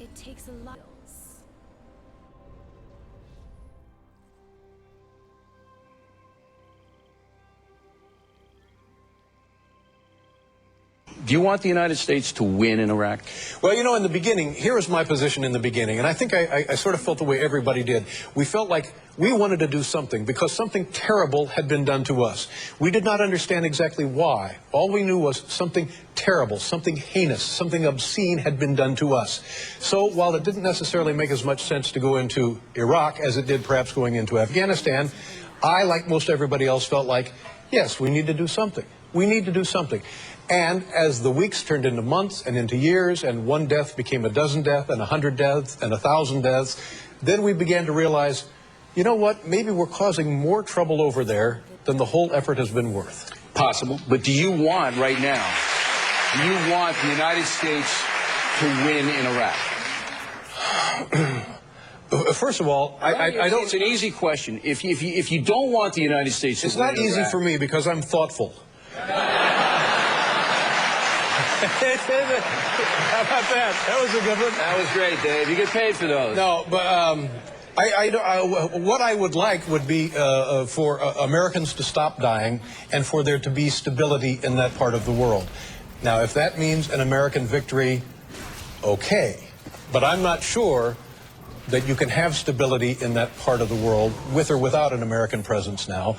It takes a lot. Do you want the United States to win in Iraq? Well, you know, in the beginning, here was my position in the beginning, and I think I sort of felt the way everybody did. We felt like we wanted to do something because something terrible had been done to us. We did not understand exactly why. All we knew was something terrible, something heinous, something obscene had been done to us. So while it didn't necessarily make as much sense to go into Iraq as it did perhaps going into Afghanistan, I, like most everybody else, felt like, yes, we need to do something. We need to do something. And as the weeks turned into months and into years, and one death became a dozen deaths, and 100 deaths, and 1,000 deaths, then we began to realize, you know what, maybe we're causing more trouble over there than the whole effort has been worth. Possible. But do you want, right now, do you want the United States to win in Iraq? First of all, I don't... It's an easy question. If you don't want the United States to win in Iraq... It's not easy for me because I'm thoughtful. How about that? That was a good one. That was great, Dave. You get paid for those. No, but what I would like would be for Americans to stop dying and for there to be stability in that part of the world. Now, if that means an American victory, okay. But I'm not sure that you can have stability in that part of the world with or without an American presence now.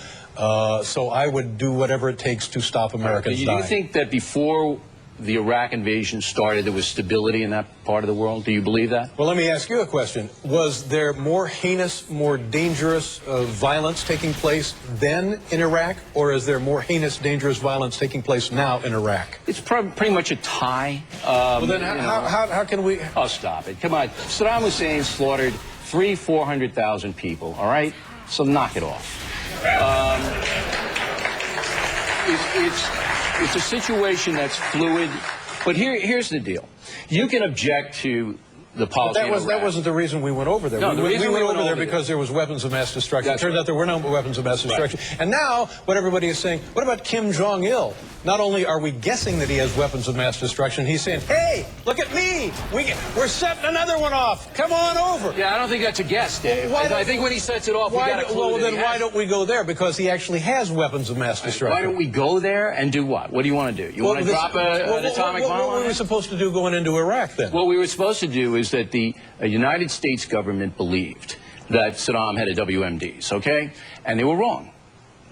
So I would do whatever it takes to stop Americans dying. Do you think that before the Iraq invasion started, there was stability in that part of the world? Do you believe that? Well, let me ask you a question. Was there more heinous, more dangerous violence taking place then in Iraq, or is there more heinous, dangerous violence taking place now in Iraq? It's pretty much a tie. Well, then how can we... Oh, stop it. Come on. Saddam Hussein slaughtered 400,000 people, all right? So knock it off. It's a situation that's fluid, but here's the deal. You can object to the policy in Iraq. That wasn't the reason we went over there. No, we went over there because there was weapons of mass destruction. It turned out there were no weapons of mass destruction. Right. And now, what everybody is saying, what about Kim Jong-il? Not only are we guessing that he has weapons of mass destruction, he's saying, hey, look at me. We're setting another one off. Come on over. Yeah, I don't think that's a guess, Dave. I think when he sets it off, we got a clue. Well, then why don't we go there? Because he actually has weapons of mass destruction. Why don't we go there and do what? What do you want to do? You want to drop an atomic bomb? What were we supposed to do going into Iraq then? What we were supposed to do is that the United States government believed that Saddam had a WMDs, okay? And they were wrong.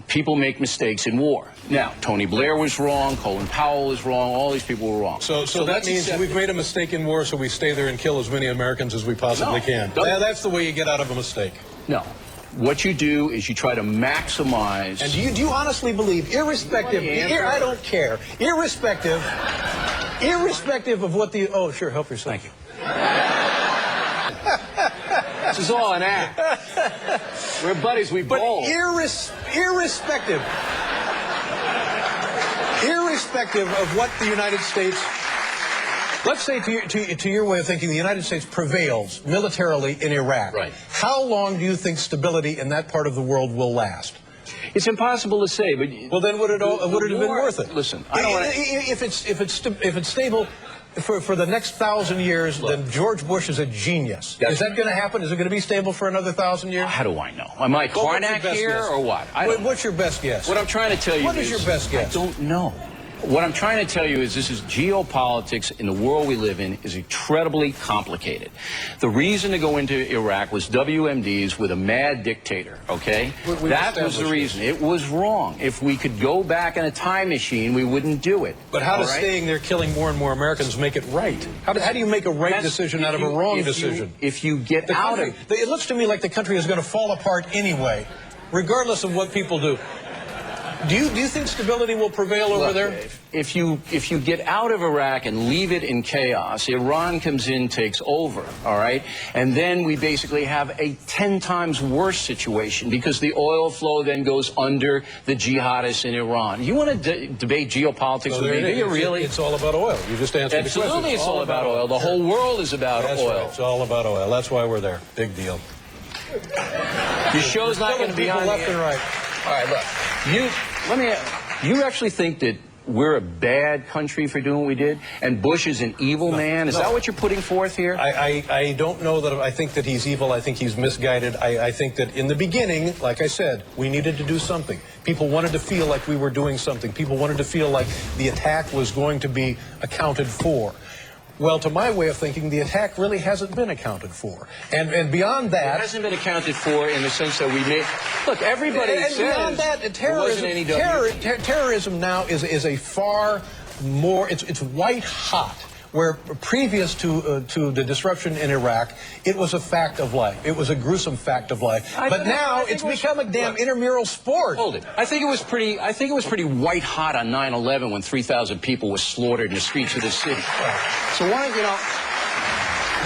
People make mistakes in war. Now, Tony Blair was wrong, Colin Powell was wrong, all these people were wrong. So that means we've made a mistake in war, so we stay there and kill as many Americans as we possibly can. That's the way you get out of a mistake. No. What you do is you try to maximize... And do you honestly believe, irrespective... I don't care. Irrespective of what the... Oh, sure, help yourself. Thank you. This is all an act. We're buddies, we bowl. But irrespective of what the United States... Let's say, to your way of thinking, the United States prevails militarily in Iraq. Right. How long do you think stability in that part of the world will last? It's impossible to say, but... Well, then would it have been worth it? Listen, I don't want to... If it's stable... For the next 1,000 years, then George Bush is a genius. Is that going to happen? Is it going to be stable for another 1,000 years? How do I know? Am I Karnak here or what? What's your best guess? What I'm trying to tell you What is your best guess? I don't know. What I'm trying to tell you is this is geopolitics in the world we live in is incredibly complicated. The reason to go into Iraq was WMDs with a mad dictator, okay? That was the reason. It was wrong. If we could go back in a time machine, we wouldn't do it. But how does staying there killing more and more Americans make it right? How do you make a right decision out of a wrong decision? If you get out of... It looks to me like the country is going to fall apart anyway, regardless of what people do. Do you think stability will prevail over there? If you get out of Iraq and leave it in chaos, Iran comes in, takes over, all right? And then we basically have a 10 times worse situation because the oil flow then goes under the jihadists in Iran. You want to debate geopolitics with me? Do you really? It's all about oil. You just answered the question. Absolutely, it's all about oil. The whole world is about oil. Right. It's all about oil. That's why we're there. Big deal. Your show's not going to be on left and right. All right, look. You actually think that we're a bad country for doing what we did, and Bush is an evil man? Is that what you're putting forth here? I don't know that I think that he's evil. I think he's misguided. I think that in the beginning, like I said, we needed to do something. People wanted to feel like we were doing something. People wanted to feel like the attack was going to be accounted for. Well, to my way of thinking, the attack really hasn't been accounted for. And beyond that... It hasn't been accounted for in the sense that we made... Look, everybody says beyond that, terrorism now is a far more... It's white hot. Where previous to the disruption in Iraq, it was a fact of life. It was a gruesome fact of life. But now it's become a damn intramural sport. Hold it. I think it was pretty white hot on 9/11 when 3,000 people were slaughtered in the streets of the city. So why,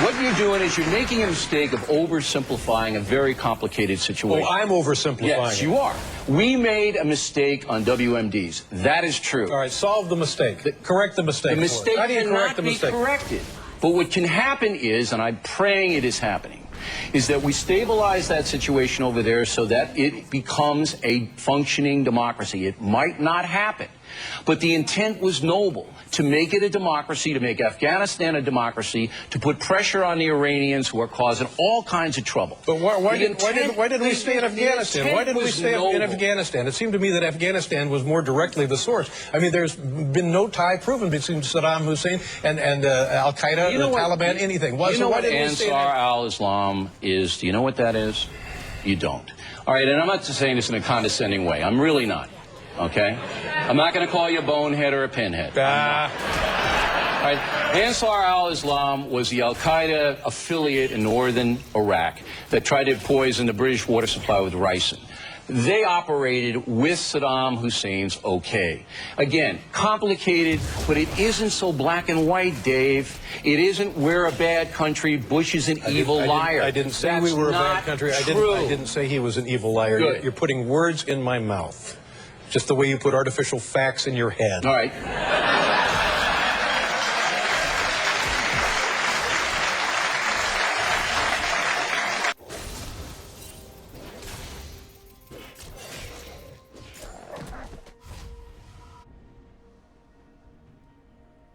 what you're doing is you're making a mistake of oversimplifying a very complicated situation. Well, I'm oversimplifying. Yes, you are. We made a mistake on WMDs. That is true. All right, solve the mistake. Correct the mistake. The mistake cannot be corrected. But what can happen is, and I'm praying it is happening, is that we stabilize that situation over there so that it becomes a functioning democracy. It might not happen, but the intent was noble, to make it a democracy, to make Afghanistan a democracy, to put pressure on the Iranians who are causing all kinds of trouble. But why didn't we stay in Afghanistan? Why didn't we stay in Afghanistan? It seemed to me that Afghanistan was more directly the source. I mean, there's been no tie proven between Saddam Hussein and Al-Qaeda, the Taliban, anything. You know what Ansar al-Islam is? Do you know what that is? You don't. All right, and I'm not saying this in a condescending way. I'm really not. Okay? I'm not going to call you a bonehead or a pinhead. All right. Ansar al-Islam was the al-Qaeda affiliate in northern Iraq that tried to poison the British water supply with ricin. They operated with Saddam Hussein's okay. Again, complicated, but it isn't so black and white, Dave. It isn't we're a bad country, Bush is an evil liar. I didn't say we were a bad country. I didn't say he was an evil liar. Good. You're putting words in my mouth. Just the way you put artificial facts in your head. All right.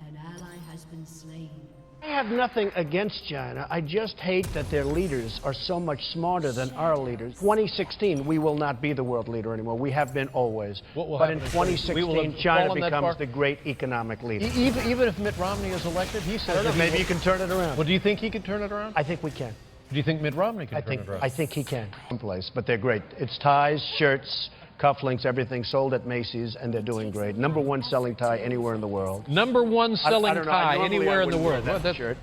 An ally has been slain. I have nothing against China. I just hate that their leaders are so much smarter than our leaders. 2016, we will not be the world leader anymore. We have been always. But in 2016, China becomes the great economic leader. Even if Mitt Romney is elected, he says... Maybe you can turn it around. Well, do you think he could turn it around? I think we can. Do you think Mitt Romney can turn it around? I think he can. Place, but they're great. It's ties, shirts, cufflinks, everything sold at Macy's, and they're doing great. #1 selling tie anywhere in the world. #1 selling tie anywhere in the world.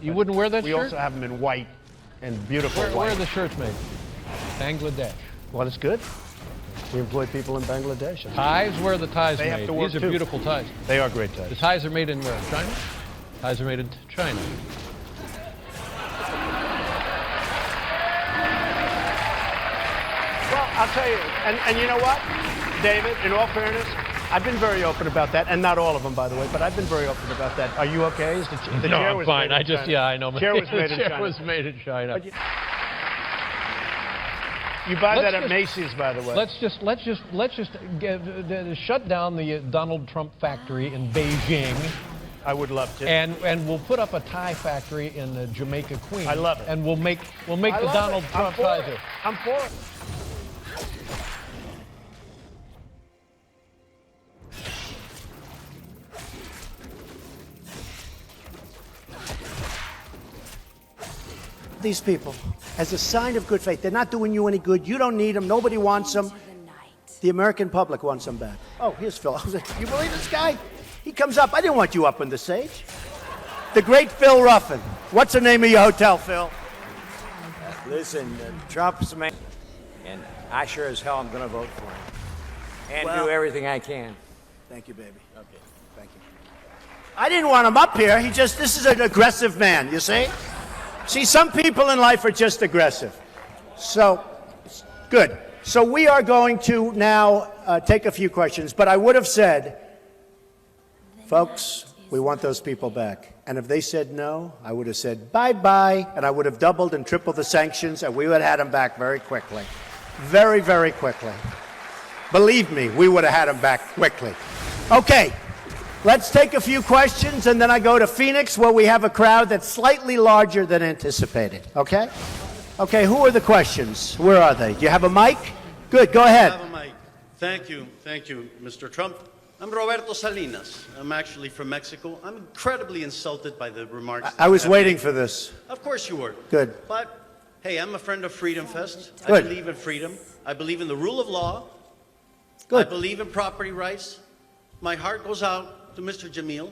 You wouldn't wear that shirt? We also have them in white and beautiful white. Where are the shirts made? Bangladesh. Well, it's good. We employ people in Bangladesh. Ties? Where are the ties they made? Have to work These are beautiful ties. They are great ties. The ties are made in where? China? Ties are made in China. Well, I'll tell you, and you know what, David, in all fairness, I've been very open about that, and not all of them, by the way, but I've been very open about that. Are you okay? Is the chair was fine. Made in China? I know. The chair was made in China. The chair was made in China. You buy that at Macy's, by the way. Let's just shut down the Donald Trump factory in Beijing. I would love to. And we'll put up a tie factory in the Jamaica Queen. I love it. And we'll make the Donald Trump ties. I'm for it. These people, as a sign of good faith, they're not doing you any good. You don't need them. Nobody wants them. The American public wants them back. Oh, here's Phil. I was like, you believe this guy? He comes up. I didn't want you up on the stage. The great Phil Ruffin. What's the name of your hotel, Phil? Listen, Trump's man, and I sure as hell am going to vote for him. And do everything I can. Thank you, baby. Okay. Thank you. I didn't want him up here. This is an aggressive man, you see? See, some people in life are just aggressive. So, good. So we are going to now take a few questions, but I would have said, folks, we want those people back. And if they said no, I would have said bye-bye, and I would have doubled and tripled the sanctions, and we would have had them back very quickly. Very, very quickly. Believe me, we would have had them back quickly. Okay, Let's take a few questions, and then I go to Phoenix, where we have a crowd that's slightly larger than anticipated. Okay? Okay, who are the questions? Where are they? Do you have a mic? Good, go ahead. I have a mic. Thank you, Mr. Trump. I'm Roberto Salinas. I'm actually from Mexico. I'm incredibly insulted by the remarks. I was waiting for this. Of course you were. Good. But, hey, I'm a friend of Freedom Fest. Good. I believe in freedom. I believe in the rule of law. Good. I believe in property rights. My heart goes out to Mr. Jamil.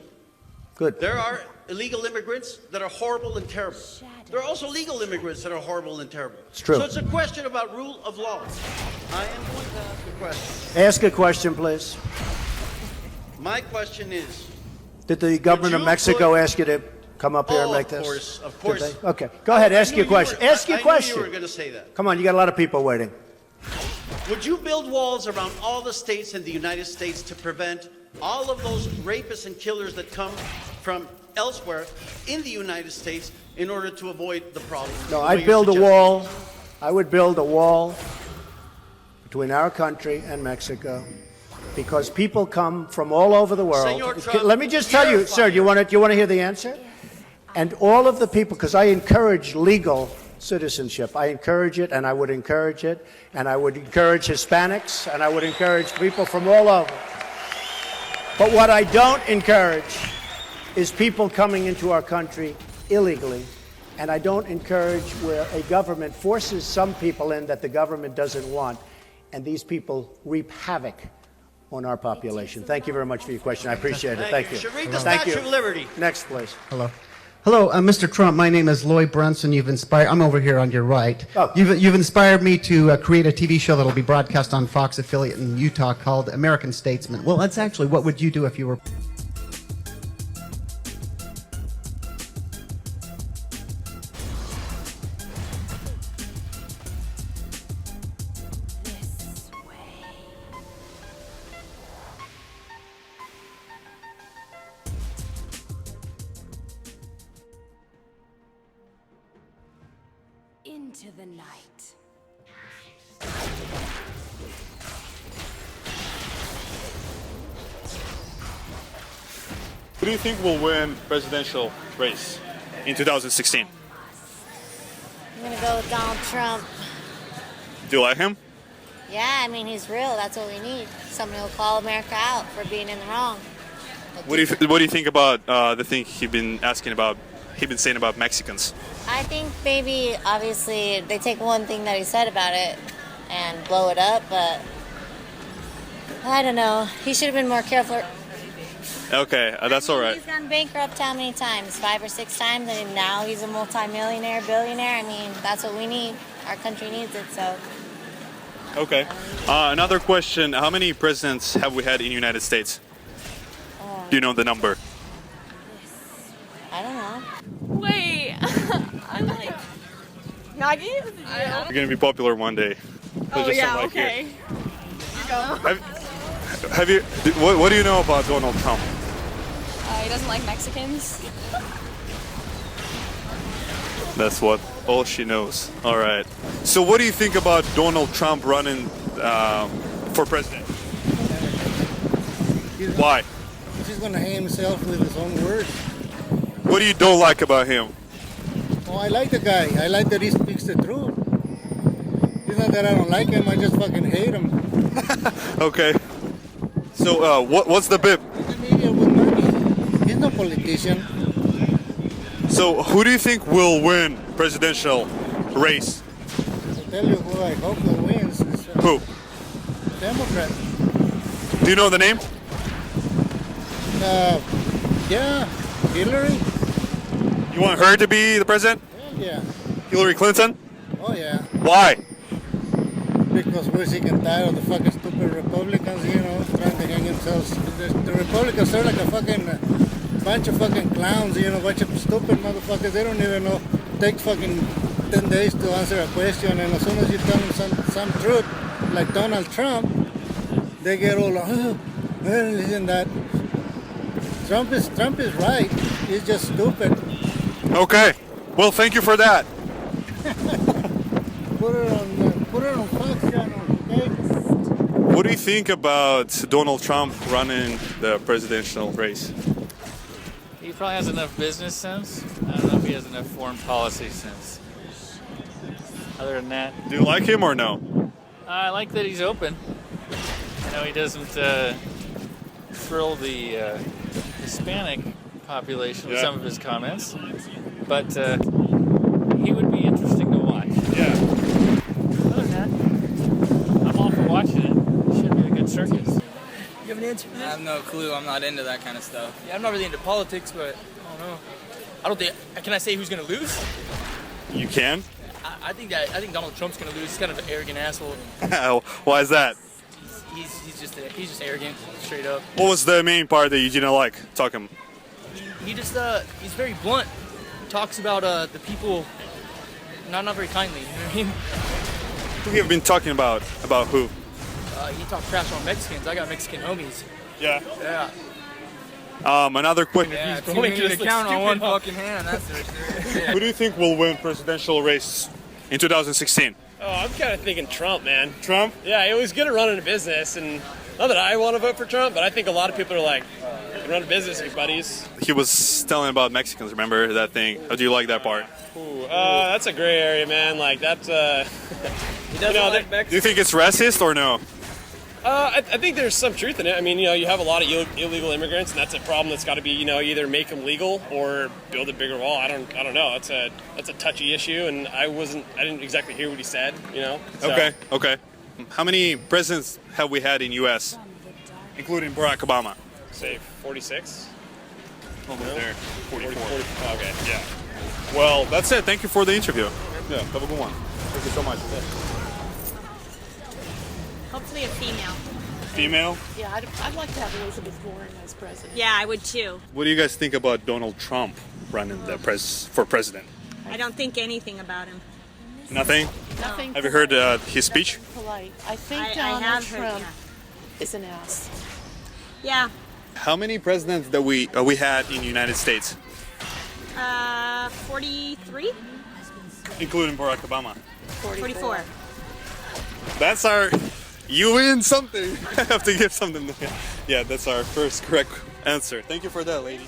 Good. There are illegal immigrants that are horrible and terrible. There are also legal immigrants that are horrible and terrible. It's true. So it's a question about rule of law. I am going to ask a question. Ask a question, please. My question is, Did the government of you Mexico put- ask you to come up here and make this? Of course. Did they? Okay, go ahead, ask your question. Ask your I question. knew you were going to say that. Come on, you got a lot of people waiting. Would you build walls around all the states in the United States to prevent all of those rapists and killers that come from elsewhere in the United States in order to avoid the problem? No, I'd build a wall. I would build a wall between our country and Mexico, because people come from all over the world. Senor Trump, Let me just tell you, sir, do you want to hear the answer? And all of the people, because I encourage legal citizenship. I encourage it, and I would encourage it, and I would encourage Hispanics, and I would encourage people from all over. But what I don't encourage is people coming into our country illegally, and I don't encourage where a government forces some people in that the government doesn't want, and these people reap havoc on our population. Thank you very much for your question. I appreciate it. Thank you. Should read the Thank Statue you. of Liberty. Next, please. Hello. Hello, Mr. Trump. My name is Lloyd Brunson. You've inspired. I'm over here on your right. Oh. You've inspired me to create a TV show that'll be broadcast on Fox affiliate in Utah called American Statesman. Well, that's actually what would you do if you were. Into the night. Who do you think will win presidential race in 2016? I'm gonna go with Donald Trump. Do you like him? Yeah, I mean, he's real. That's what we need. Someone who'll call America out for being in the wrong. What do you think about the thing he's been saying about Mexicans? I think maybe, obviously, they take one thing that he said about it and blow it up, but I don't know. He should have been more careful. Okay, that's all right. He's gone bankrupt how many times? 5 or 6 times, and now he's a multimillionaire, billionaire. I mean, that's what we need. Our country needs it, so. Okay. Another question. How many presidents have we had in the United States? Do you know the number? I don't know. Wait, I'm like, Maggie? You're going to be popular one day. Oh yeah, okay. Have you? What do you know about Donald Trump? He doesn't like Mexicans. That's all she knows. All right. So what do you think about Donald Trump running for president? Why? He's going to hang himself with his own words. What do you don't like about him? Oh, I like the guy. I like that he speaks the truth. It's not that I don't like him. I just fucking hate him. Okay. So what's the bip? He's an idiot with money. He's no politician. So who do you think will win presidential race? I'll tell you who I hope will win. Who? Democrat. Do you know the name? Yeah, Hillary. You want her to be the president? Hell yeah. Hillary Clinton? Oh yeah. Why? Because we're sick and tired of the fucking stupid Republicans, you know, trying to hang themselves. The Republicans are like a fucking bunch of fucking clowns, you know, bunch of stupid motherfuckers. They don't even know. It takes fucking 10 days to answer a question, and as soon as you tell them some truth, like Donald Trump, they get all, well, isn't that? Trump is right. He's just stupid. Okay. Well, thank you for that. Put it on Fox channel, okay? What do you think about Donald Trump running the presidential race? He probably has enough business sense. I don't know if he has enough foreign policy sense. Other than that, Do you like him or no? I like that he's open. I know he doesn't thrill the Hispanic population with some of his comments, but he would be interesting to watch. Yeah. Other than that, I'm all for watching it. It should be a good circus. You have an answer for this? I have no clue. I'm not into that kind of stuff. Yeah, I'm not really into politics, but I don't know. I don't think. Can I say who's gonna lose? You can? I think Donald Trump's gonna lose. He's kind of an arrogant asshole. Why is that? He's just arrogant, straight up. What was the main part that you didn't like? Talking. He just he's very blunt. He talks about the people not very kindly. You know what I mean? Who have you been talking about? About who? He talks trash on Mexicans. I got Mexican homies. Yeah. Yeah. Another quick. Yeah, too many to count on one fucking hand. That's for sure. Who do you think will win presidential race in 2016? Oh, I'm kind of thinking Trump, man. Trump? Yeah, he was good at running a business, and not that I want to vote for Trump, but I think a lot of people are like, run a business, your buddies. He was telling about Mexicans. Remember that thing? How do you like that part? That's a gray area, man. Like that's. He doesn't like Mexicans. Do you think it's racist or no? I think there's some truth in it. I mean, you have a lot of illegal immigrants, and that's a problem that's got to be, either make them legal or build a bigger wall. I don't know. That's a touchy issue, and I didn't exactly hear what he said. So. Okay. How many presidents have we had in U.S., including Barack Obama? Say 46. Almost there. 44. 40, okay. Yeah. Well, that's it. Thank you for the interview. Yeah. Have a good one. Thank you so much. Hopefully a female. Female? Yeah, I'd like to have Elizabeth Warren as president. Yeah, I would too. What do you guys think about Donald Trump running for president? I don't think anything about him. Nothing? Nothing. Have you heard his speech? Polite. I think Donald Trump is an ass. Yeah. How many presidents that we had in the United States? 43? Including Barack Obama. 44. That's our... You win something. I have to give something. Yeah, that's our first correct answer. Thank you for that, lady.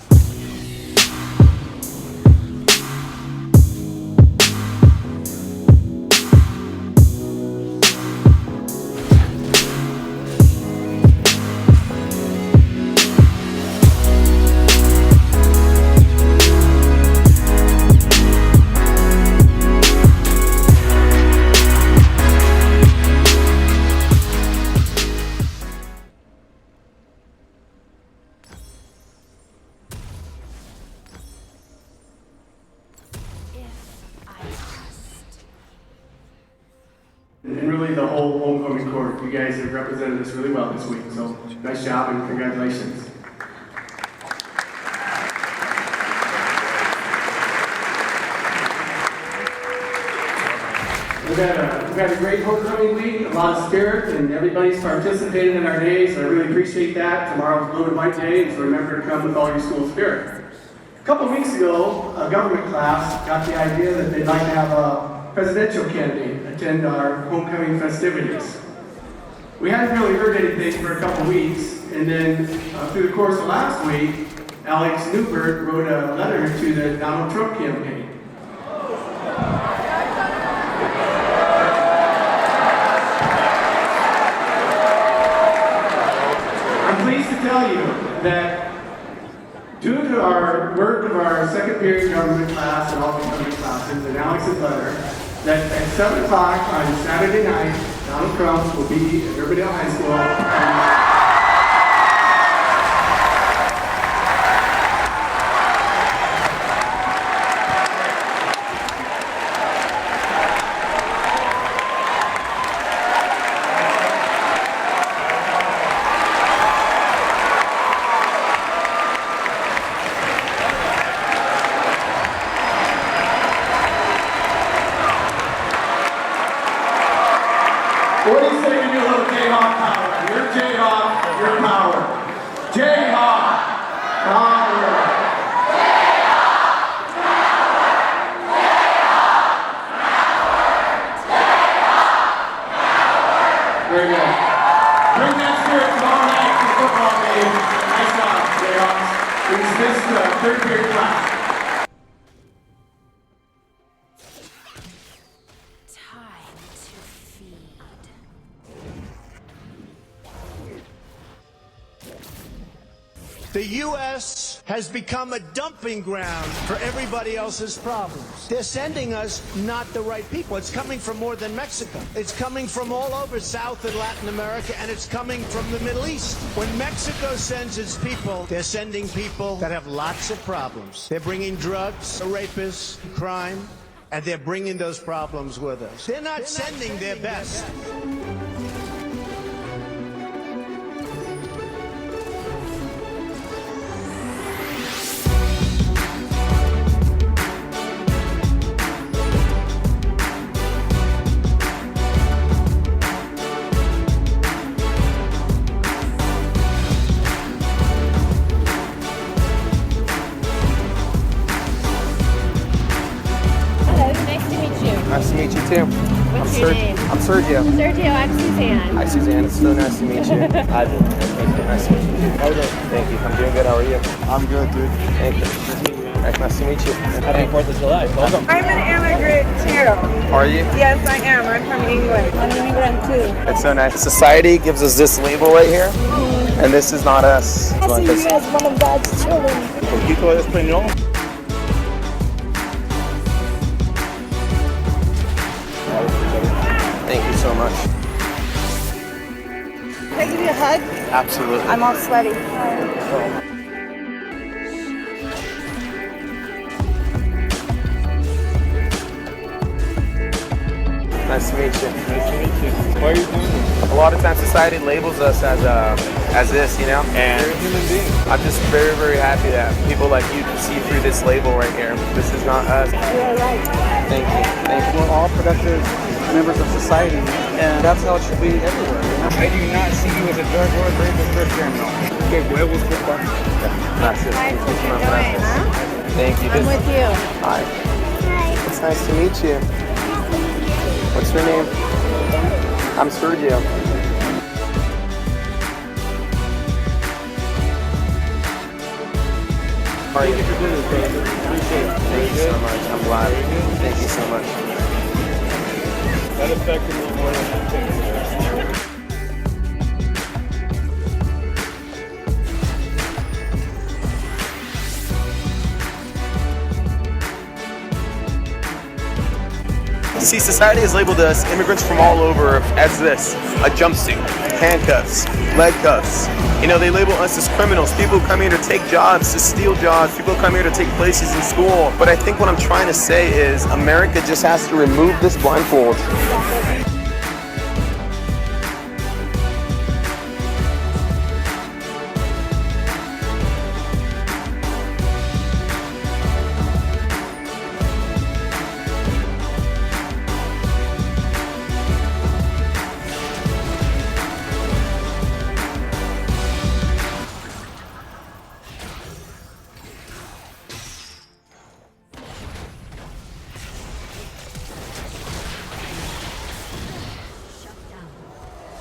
And really the whole homecoming court, you guys have represented us really well this week, so nice job and congratulations. We've had a great homecoming week, a lot of spirit, and everybody's participated in our days, and I really appreciate that. Tomorrow's Blue and White Day, so remember to come with all your school spirit. A couple of weeks ago, a government class got the idea that they'd like to have a presidential candidate attend our homecoming festivities. We hadn't really heard anything for a couple of weeks, and then through the course of last week, Alex Newbert wrote a letter to the Donald Trump campaign. I'm pleased to tell you that due to our work of our second period government class and all the government classes and Alex's letter, that at 7 o'clock on Saturday night, Donald Trump will be at Riverdale High School. What do you say to do a little Jayhawk power? You're Jayhawk, you're power. Jayhawk, power. Very good. The U.S. has become a dumping ground for everybody else's problems. They're sending us not the right people. It's coming from more than Mexico. It's coming from all over South and Latin America, and it's coming from the Middle East. When Mexico sends its people, they're sending people that have lots of problems. They're bringing drugs, rapists, crime, and they're bringing those problems with us. They're not sending their best. Nice to meet you too. What's your name? I'm Sergio. Sergio, I'm Suzanne. Hi Suzanne, it's so nice to meet you. Ivan, thank you. Nice to meet you. How are you doing? Thank you. I'm doing good. How are you? I'm good, dude. Thank you. Nice to meet you. Happy 4th of July. Welcome. I'm an immigrant too. Are you? Yes, I am. I'm from England. I'm an immigrant too. It's so nice. Society gives us this label right here, and this is not us. I see you as one of God's children. Poquito de español. Thank you so much. Can I give you a hug? Absolutely. I'm all sweaty. Nice to meet you. Nice to meet you. Why are you doing this? A lot of times society labels us as this, you know? And you're a human being. I'm just very, very happy that people like you can see through this label right here. This is not us. You're right. Thank you. Thank you. We're all productive members of society, and that's how it should be everywhere. You know? I do not see you as a drug lord, rapist, or criminal. Okay, huevos, puta. Gracias. Nice what you're doing, huh? Thank you. I'm with you. Hi. It's nice to meet you. What's your name? I'm Sergio. How are you? Appreciate it. Thank you so much. I'm glad. Thank you so much. That affected me more than I think. See, society has labeled us, immigrants from all over, as this: a jumpsuit, handcuffs, leg cuffs. You know, they label us as criminals, people who come here to take jobs, to steal jobs, people who come here to take places in school. But I think what I'm trying to say is America just has to remove this blindfold.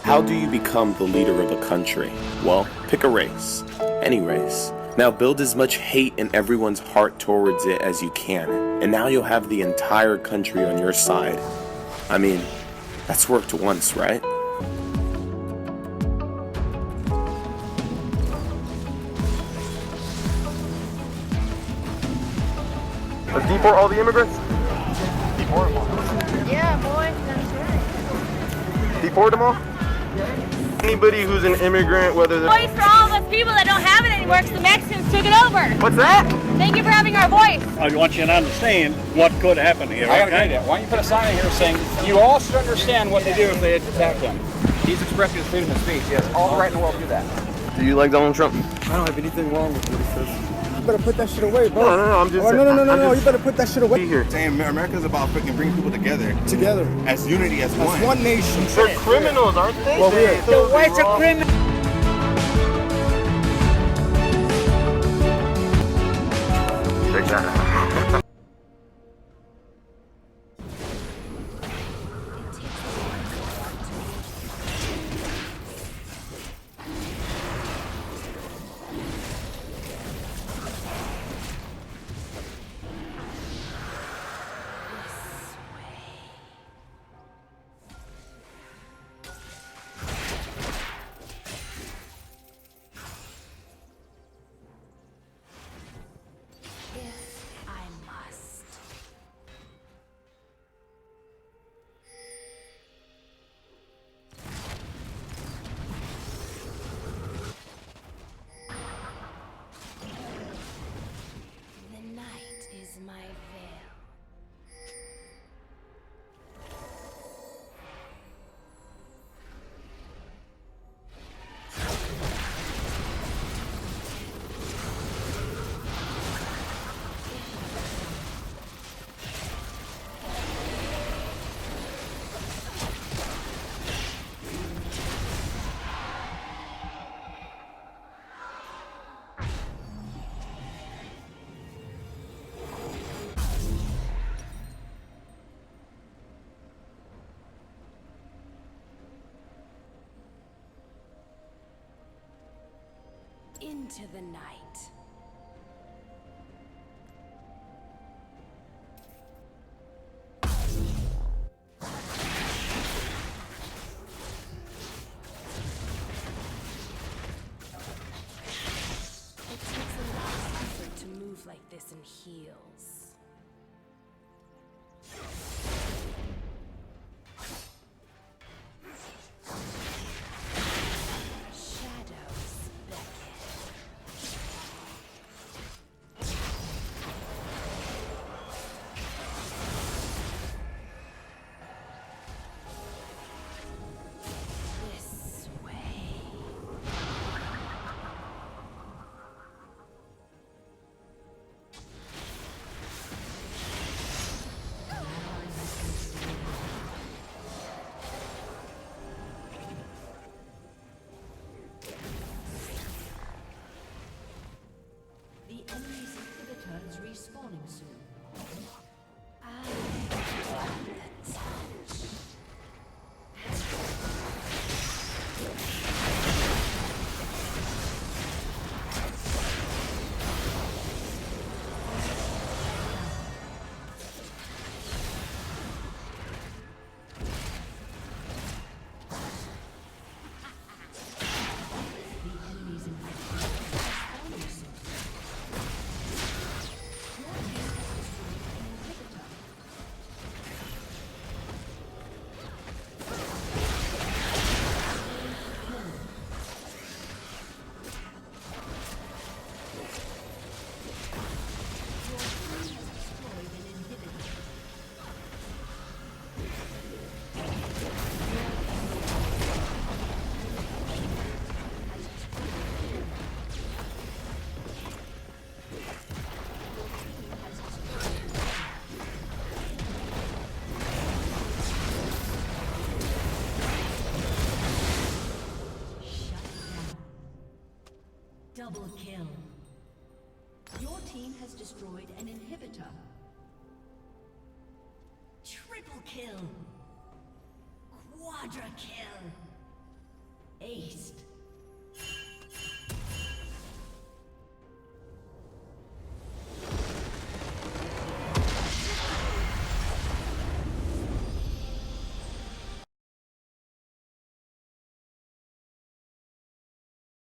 How do you become the leader of a country? Well, pick a race, any race. Now build as much hate in everyone's heart towards it as you can, and now you'll have the entire country on your side. I mean, that's worked once, right? Let's deport all the immigrants? Deport them all. Yeah, boy, that's right. Deport them all? Anybody who's an immigrant, whether they're... Voice for all of us people that don't have it anymore because the Mexicans took it over. What's that? Thank you for having our voice. I want you to understand what could happen here. I gotta get it. Why don't you put a sign in here saying you all should understand what they do if they attack him? He's expressing his freedom of speech. He has all the right in the world to do that. Do you like Donald Trump? I don't have anything wrong with what he says. You better put that shit away, bro. No, I'm just... Oh, no, you better put that shit away. Here. Saying America's about freaking bringing people together. Together. As unity, as one. As one nation. They're criminals, aren't they? Well, The whites are criminals. Take that. into the night. It takes a lot of effort to move like this in heels. Shadows beckon. This way. The enemy's inhibitor is respawning soon. Double kill. Your team has destroyed an inhibitor. Triple kill. Quadra kill. Aced.